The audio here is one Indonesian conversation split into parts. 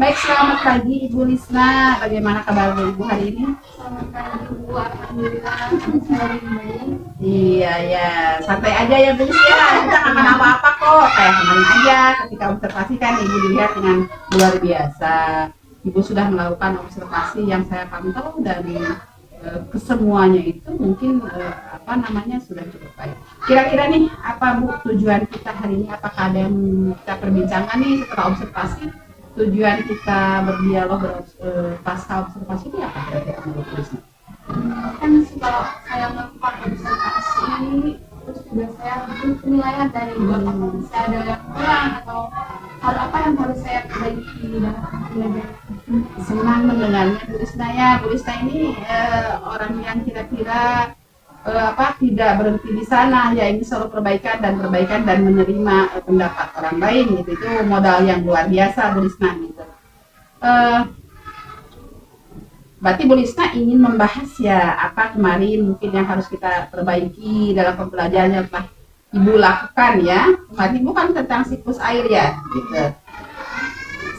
Baik, selamat pagi Ibu Lisna. Bagaimana kabar Ibu hari ini? Selamat pagi Bu, alhamdulillah saya baik. Iya ya, santai aja ya Bu ya. Kita nggak akan apa-apa kok. Kayak kemarin aja ketika observasi kan Ibu dilihat dengan luar biasa. Ibu sudah melakukan observasi yang saya pantau dari kesemuanya itu mungkin apa namanya sudah cukup baik. Kira-kira nih apa Bu tujuan kita hari ini? Apakah ada yang kita perbincangkan nih setelah observasi? Tujuan kita berdialog pasca observasi ini apa kira-kira menurut Bu Risma? Kan kalau saya melakukan observasi, terus juga saya butuh penilaian dari apakah bisa ada yang kurang atau hal apa yang harus saya perbaiki dalam belajar. Senang mendengarnya Bu Risna ya. Bu Risna ini orang yang kira-kira tidak berhenti di sana, ya ini selalu perbaikan dan menerima pendapat orang lain gitu. Itu modal yang luar biasa Bu Risna gitu. Berarti Bu Lisna ingin membahas ya apa kemarin mungkin yang harus kita perbaiki dalam pembelajaran yang telah Ibu lakukan ya. Kemarin Ibu kan tentang siklus air ya gitu.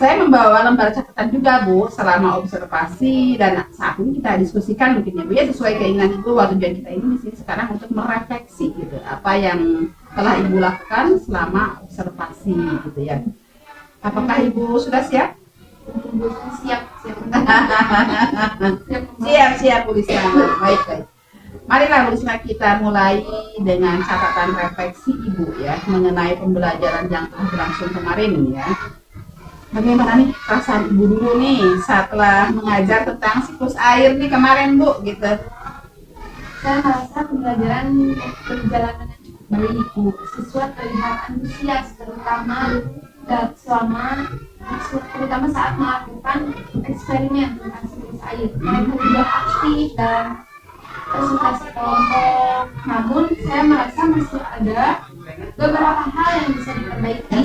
Saya membawa lembar catatan juga Bu selama observasi dan saat ini kita diskusikan mungkin ya Bu ya sesuai keinginan Ibu. Tujuan kita ini di sini sekarang untuk merefleksi gitu apa yang telah Ibu lakukan selama observasi gitu ya. Apakah Ibu sudah siap? Siap Bu Lisna. Baik. Marilah Bu Lisna kita mulai dengan catatan refleksi Ibu ya mengenai pembelajaran yang telah berlangsung kemarin ya. Bagaimana nih perasaan Ibu dulu nih setelah mengajar tentang siklus air nih kemarin Bu gitu? Saya merasa pembelajaran berjalan dengan cukup baik Bu. Siswa terlihat antusias terutama saat melakukan eksperimen tentang siklus air. Mereka juga aktif dan presentasi kelompok. Namun saya merasa masih ada beberapa hal yang bisa diperbaiki,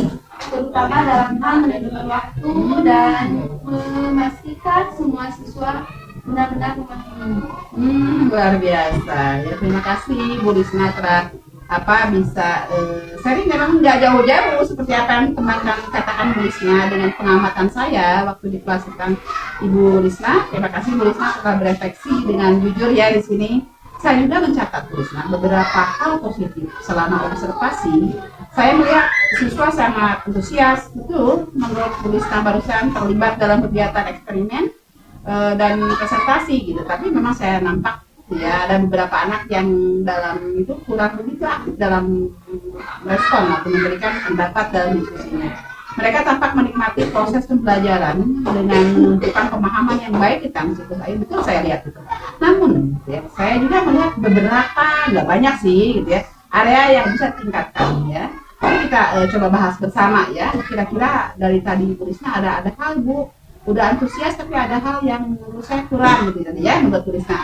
terutama dalam hal manajemen waktu dan memastikan semua siswa benar-benar memahami. Luar biasa ya, terima kasih Bu Lisna telah bisa sharing memang nggak jauh-jauh seperti apa yang teman-teman katakan Bu Lisna dengan pengamatan saya waktu di kelas tentang Ibu Lisna. Terima kasih Bu Lisna telah berefleksi dengan jujur ya di sini. Saya juga mencatat Bu Lisna beberapa hal positif selama observasi. Saya melihat siswa sangat antusias, betul menurut Bu Lisna barusan terlibat dalam kegiatan eksperimen dan presentasi gitu. Tapi memang saya nampak ya ada beberapa anak yang dalam itu kurang begitu aktif dalam respon atau memberikan pendapat dalam diskusinya. Mereka tampak menikmati proses pembelajaran dengan menunjukkan pemahaman yang baik tentang siklus air, betul saya lihat itu. Namun ya, saya juga melihat beberapa, nggak banyak sih gitu ya, area yang bisa ditingkatkan ya. Jadi kita coba bahas bersama ya. Kira-kira dari tadi Bu Risna ada hal Bu udah antusias tapi ada hal yang menurut saya kurang gitu ya menurut Bu Risna.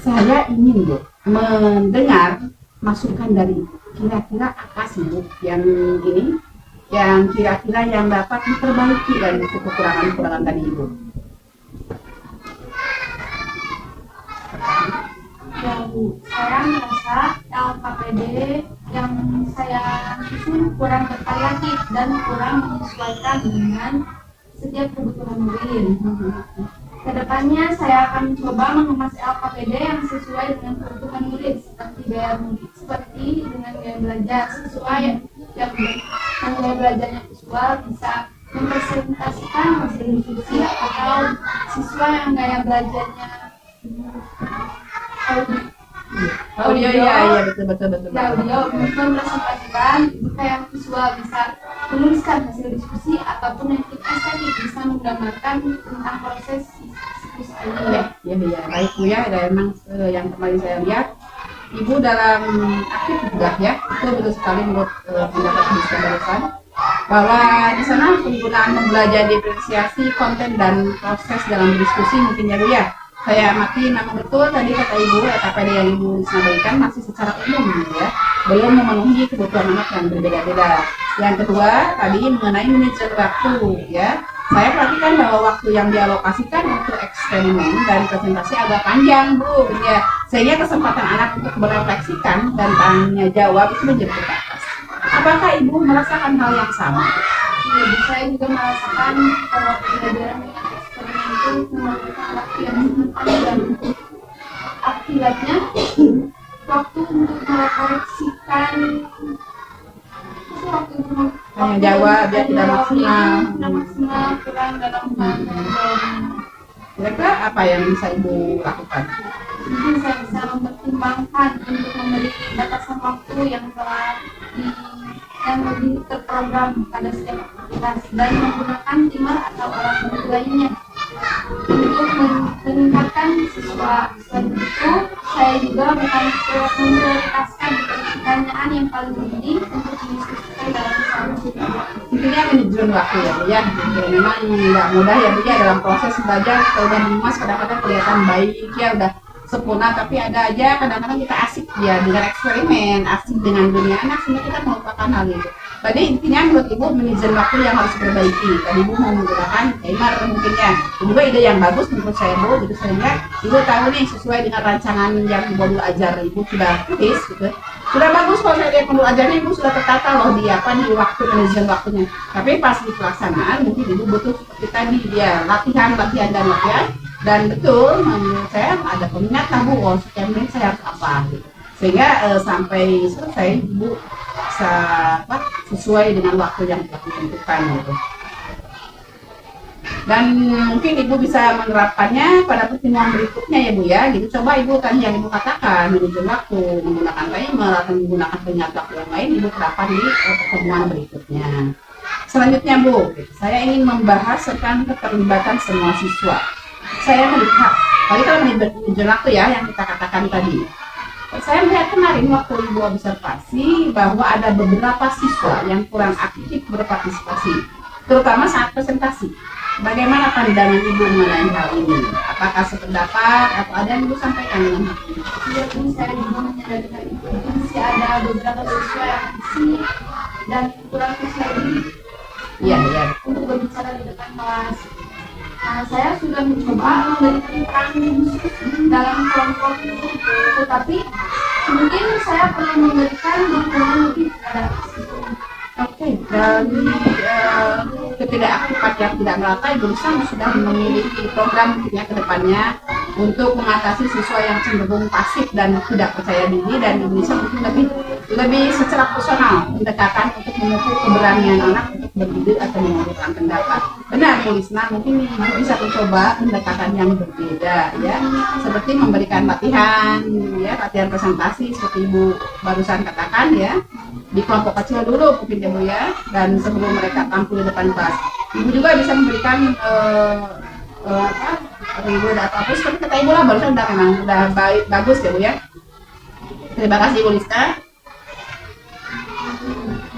Saya ingin Bu mendengar masukan dari kira-kira apa sih Bu yang ini yang kira-kira yang dapat diperbaiki dari kekurangan tadi Ibu. Ya Bu, saya merasa LKPD yang saya susun kurang bervariatif dan kurang menyesuaikan dengan setiap kebutuhan murid. Kedepannya saya akan mencoba mengemas LKPD yang sesuai dengan kebutuhan murid seperti dengan gaya belajar siswa yang gaya belajarnya visual bisa mempresentasikan hasil diskusi atau siswa yang gaya belajarnya audio ya betul. Audio mempresentasikan jika yang visual bisa menuliskan hasil diskusi ataupun yang estetik bisa menggambarkan tentang proses siklus air. Ya baik Bu ya, ada memang yang kemarin saya lihat Ibu dalam aktif juga ya, itu betul sekali menurut pendapat Bisa barusan bahwa di sana penggunaan pembelajaran diferensiasi konten dan proses dalam diskusi mungkin ya Bu ya. Saya amati memang betul tadi kata Ibu, LKPD yang Ibu Lisna berikan masih secara umum gitu ya, belum memenuhi kebutuhan anak yang berbeda-beda. Yang kedua tadi mengenai manajemen waktu ya, saya perhatikan bahwa waktu yang dialokasikan untuk eksperimen dan presentasi agak panjang Bu ya, sehingga kesempatan anak untuk merefleksikan dan tanya jawab itu menjadi terbatas. Apakah Ibu merasakan hal yang sama? Jadi saya juga merasakan kalau pembelajaran dengan eksperimen itu memerlukan waktu yang sangat panjang. Akibatnya, waktu untuk merefleksikan waktu untuk Tanya jawab ya tidak maksimal. tidak maksimal, kurang dalam pengajaran. Kira-kira apa yang bisa Ibu lakukan? Mungkin saya bisa mempertimbangkan untuk memberi batasan waktu yang telah yang lebih terprogram pada setiap aktivitas dan menggunakan timer atau alat bantu lainnya untuk meningkatkan siswa. Selain itu, saya juga bukan memprioritaskan pertanyaan yang paling penting untuk didiskusikan dalam satu Intinya manajemen waktu ya Bu ya. Memang nggak mudah ya Bu ya dalam proses belajar. Kalau udah mengemas kadang-kadang kelihatan baik ya udah sempurna, tapi ada aja kadang-kadang kita asik ya dengan eksperimen, asik dengan dunia anak sehingga kita melupakan hal itu. Tadi intinya menurut Ibu manajemen waktu yang harus diperbaiki. Tadi Ibu mau menggunakan timer mungkin ya. Itu juga ide yang bagus menurut saya Bu. Gitu sehingga Ibu tahu nih sesuai dengan rancangan yang Ibu dulu ajar Ibu sudah tulis gitu. Sudah bagus kalau saya lihat perlu ajarnya Ibu sudah tertata loh di apa di waktu manajemen waktunya. Tapi pas di pelaksanaan mungkin Ibu butuh seperti tadi dia latihan dan latihan. Dan betul menurut saya ada peminat lah Bu, oh sekian menit saya harus apa gitu. Sehingga sampai selesai Ibu bisa apa, sesuai dengan waktu yang telah ditentukan gitu. Dan mungkin Ibu bisa menerapkannya pada pertemuan berikutnya ya Bu ya. Gitu coba Ibu tadi yang Ibu katakan manajemen waktu menggunakan timer atau menggunakan pengingat waktu yang lain Ibu terapkan di pertemuan berikutnya. Selanjutnya Bu, saya ingin membahas tentang keterlibatan semua siswa. Saya melihat, tadi kalau manajemen waktu ya yang kita katakan tadi. Saya melihat kemarin waktu Ibu observasi bahwa ada beberapa siswa yang kurang aktif berpartisipasi, terutama saat presentasi. Bagaimana pandangan Ibu mengenai hal ini? Apakah sependapat atau ada yang Ibu sampaikan dengan hal ini? Jadi saya juga menyadari hal itu. Masih ada beberapa siswa yang masih dan kurang percaya diri untuk berbicara di depan kelas. Nah, saya sudah mencoba memberikan peran khusus dalam kelompok itu, tetapi mungkin saya perlu memberikan dukungan lebih kepada siswa. Oke, dari ketidakaktifan yang tidak merata, Ibu Lisa sudah memiliki program ke depannya untuk mengatasi siswa yang cenderung pasif dan tidak percaya diri, dan Ibu Lisa mungkin lebih secara personal pendekatan untuk mengukur keberanian anak untuk beride atau mengungkapkan pendapat. Benar Bu Lisna, mungkin Ibu bisa mencoba pendekatan yang berbeda ya, seperti memberikan latihan ya, latihan presentasi seperti Ibu barusan katakan ya, di kelompok kecil dulu mungkin ya Bu ya, dan sebelum mereka tampil di depan kelas. Ibu juga bisa memberikan Ibu udah apa seperti kata Ibu lah barusan udah baik bagus ya Bu ya. Terima kasih Bu Lista.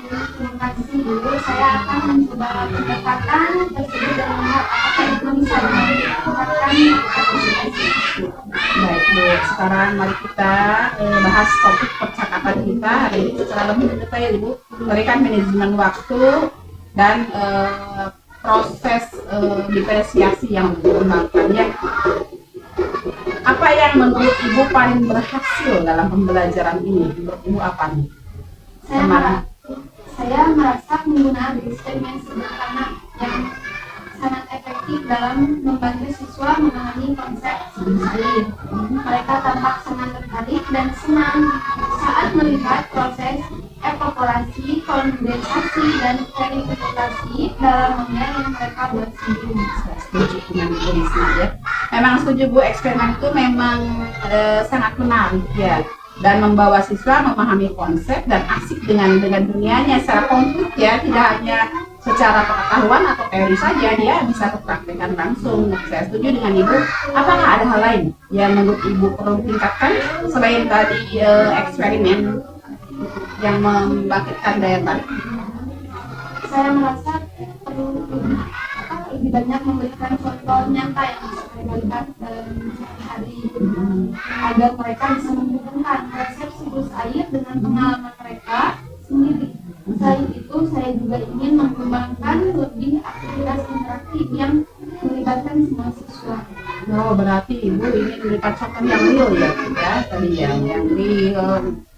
Terima kasih dulu, saya akan mencoba pendekatan tersebut dan melihat apakah itu bisa dilakukan. Baik Bu, sekarang mari kita bahas topik percakapan kita hari ini secara lebih detail Ibu. Berikan manajemen waktu dan proses diferensiasi yang dikembangkannya. Apa yang menurut Ibu paling berhasil dalam pembelajaran ini? Menurut Ibu apa nih? Saya merasa penggunaan eksperimen sederhana yang sangat efektif dalam membantu siswa memahami konsep air. Mereka tampak sangat tertarik dan senang saat melihat proses evaporasi, kondensasi, dan verifikasi dalam air yang mereka buat sendiri. Setuju dengan Bu Risma ya. Memang setuju Bu, eksperimen itu memang sangat menarik ya, dan membawa siswa memahami konsep dan asik dengan dunianya secara konkret ya, tidak hanya secara pengetahuan atau teori saja, dia bisa terpraktekkan langsung. Saya setuju dengan Ibu. Apakah ada hal lain yang menurut Ibu perlu ditingkatkan selain tadi eksperimen yang membangkitkan daya tarik? Saya merasa perlu lebih banyak memberikan contoh nyata yang bisa mereka lihat dalam sehari-hari agar mereka bisa menghubungkan konsep siklus air dengan pengalaman mereka sendiri. Selain itu, saya juga ingin mengembangkan lebih aktivitas interaktif yang melibatkan semua siswa. Oh, berarti Ibu ingin memberikan contoh yang real ya, tadi yang real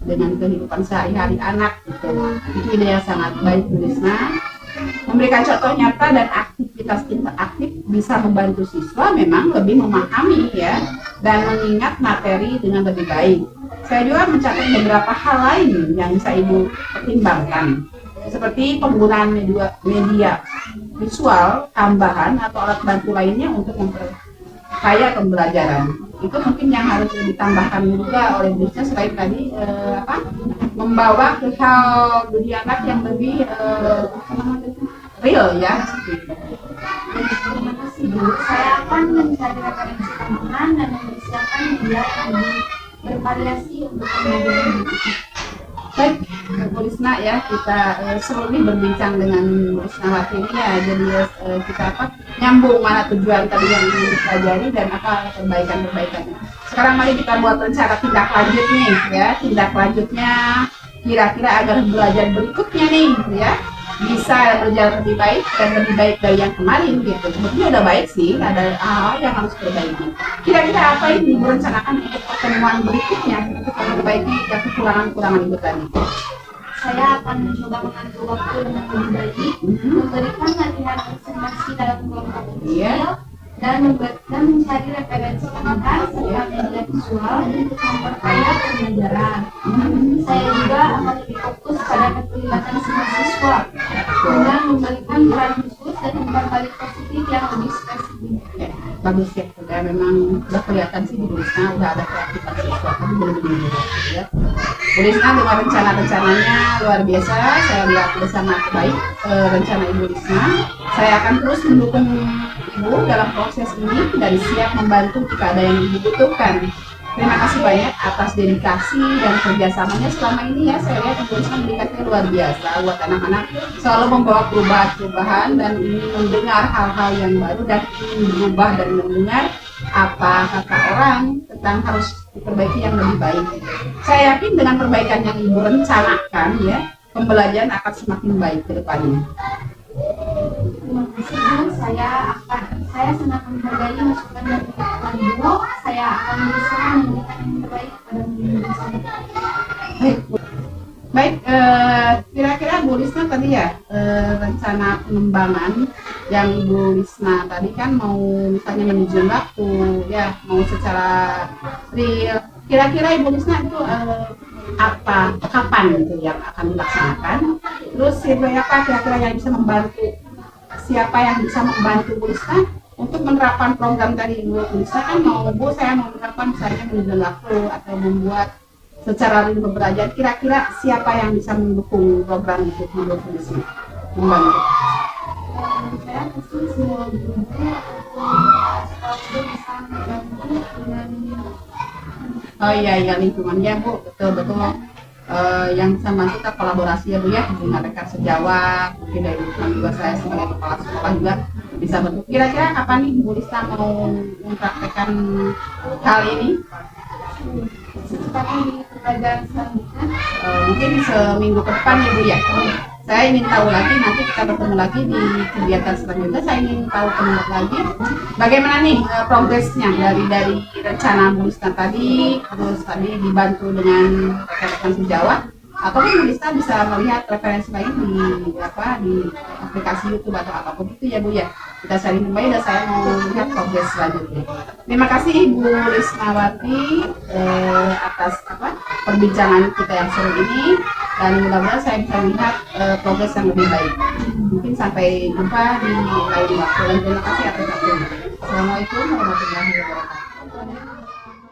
dengan kehidupan sehari-hari anak gitu. Itu ide yang sangat baik Bu Risma. Memberikan contoh nyata dan aktivitas interaktif bisa membantu siswa memang lebih memahami ya dan mengingat materi dengan lebih baik. Saya juga mencatat beberapa hal lain yang bisa Ibu pertimbangkan, seperti penggunaan media visual tambahan atau alat bantu lainnya untuk memperkaya pembelajaran. Itu mungkin yang harus ditambahkan juga oleh gurunya selain tadi membawa ke hal dunia anak yang lebih real ya. Terima kasih Bu. Saya akan mencari referensi tambahan dan mempersiapkan media yang lebih bervariasi untuk pembelajaran berikutnya. Baik, Bu Risna ya, kita seru nih berbincang dengan Bu Risnawati ini ya. Jadi kita nyambung mana tujuan tadi yang ingin dipelajari dan apa perbaikan-perbaikannya. Sekarang mari kita buat rencana tindak lanjut nih ya. Tindak lanjutnya kira-kira agar belajar berikutnya nih ya bisa berjalan lebih baik dan lebih baik dari yang kemarin gitu. Sebetulnya udah baik sih, ada hal yang harus diperbaiki. Kira-kira apa yang Ibu rencanakan untuk pertemuan berikutnya untuk memperbaiki kekurangan-kekurangan Ibu tadi? Saya akan mencoba mengatur waktu dengan lebih baik, memberikan latihan observasi dalam kelompok kecil, dan mencari referensi tambahan serta media visual untuk memperkaya pembelajaran. Saya juga akan lebih fokus pada keterlibatan semua siswa dengan memberikan peran khusus dan umpan balik positif yang lebih spesifik. Ya, bagus ya, udah memang udah kelihatan sih di Bu Risna udah ada kreativitas siswa, tapi belum ya. Bu Risna dengan rencana-rencananya luar biasa, saya lihat bersama baik rencana Ibu Risna. Saya akan terus mendukung Ibu dalam proses ini dan siap membantu jika ada yang Ibu butuhkan. Terima kasih banyak atas dedikasi dan kerjasamanya selama ini ya. Saya lihat Ibu Risna mendekatnya luar biasa buat anak-anak, selalu membawa perubahan-perubahan dan ingin mendengar hal-hal yang baru dan ingin berubah dan mendengar apa kata orang tentang harus diperbaiki yang lebih baik. Saya yakin dengan perbaikan yang Ibu rencanakan ya, pembelajaran akan semakin baik ke depannya. Terima kasih Bu, saya sangat menghargai masukan dan kritikan Ibu. Saya akan berusaha memberikan yang terbaik pada murid saya. Baik, kira-kira Bu Risna tadi ya rencana pengembangan yang Ibu Risna tadi kan mau misalnya manajemen waktu ya, mau secara real. Kira-kira Ibu Risna itu apa, kapan gitu yang akan dilaksanakan? Terus siapa kira-kira yang bisa membantu? Siapa yang bisa membantu Bu Risna untuk menerapkan program tadi? Bu Risna kan saya mau menerapkan misalnya manajemen waktu atau membuat secara real belajar. Kira-kira siapa yang bisa mendukung program itu menurut Bu Risna? Membantu? Saya pasti semua guru ataupun bisa membantu dengan Oh iya lingkungannya Bu, betul. Yang sama kita kolaborasi ya Bu ya dengan rekan sejawat, mungkin dari lingkungan juga saya sebagai kepala sekolah juga bisa bentuk. Kira-kira kapan nih Bu Risna mau mempraktekkan hal ini? secepatnya di pelajaran selanjutnya. Mungkin seminggu ke depan ya Bu ya. Saya ingin tahu lagi, nanti kita bertemu lagi di kegiatan selanjutnya. Saya ingin tahu lagi bagaimana nih progresnya dari rencana Bu Risna tadi, terus tadi dibantu dengan rekan-rekan sejawat, atau Bu Risna bisa melihat referensi lain di aplikasi YouTube atau apapun itu ya Bu ya. Kita sharing kembali dan saya mau lihat progres selanjutnya. Terima kasih Bu Risnawati atas perbincangan kita yang seru ini, dan mudah-mudahan saya bisa melihat progres yang lebih baik. Mungkin sampai jumpa di lain waktu, dan terima kasih atas waktunya. Assalamualaikum warahmatullahi wabarakatuh.